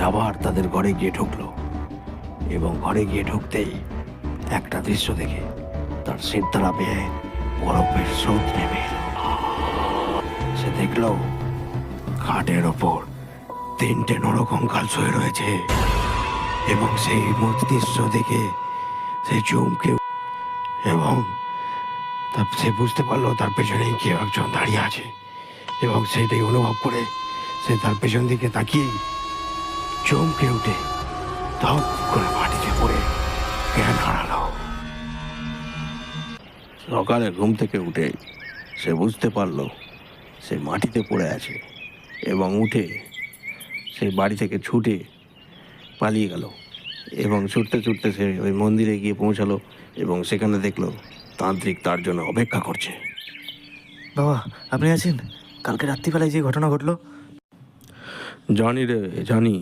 আবার তাদের ঘরে গিয়ে ঢুকলো এবং ঘরে গিয়ে ঢুকতেই একটা দৃশ্য দেখে তার সিরতলা পেয়ে বরফের স্রোত নেমে এলো। সে দেখলো খাটের ওপর 3টে নরকঙ্কাল শুয়ে রয়েছে এবং সেই দৃশ্য দেখে সে চমকে এবং সে বুঝতে পারলো তার পেছনেই কেউ একজন দাঁড়িয়ে আছে এবং সেটাই অনুভব করে সে তার পেছন দিকে তাকিয়ে চমকে উঠে ধপ করে মাটিতে পড়ে জ্ঞান হারালো। সকালে ঘুম থেকে উঠে সে বুঝতে পারলো সে মাটিতে পড়ে আছে এবং উঠে সে বাড়ি থেকে ছুটে পালিয়ে গেল এবং ছুটতে ছুটতে সে ওই মন্দিরে গিয়ে পৌঁছালো এবং সেখানে দেখলো তান্ত্রিক তার জন্য অপেক্ষা করছে। বাবা, আপনি আছেন? কালকে রাত্রিবেলায় যে ঘটনা ঘটলো। জানি রে, জানি।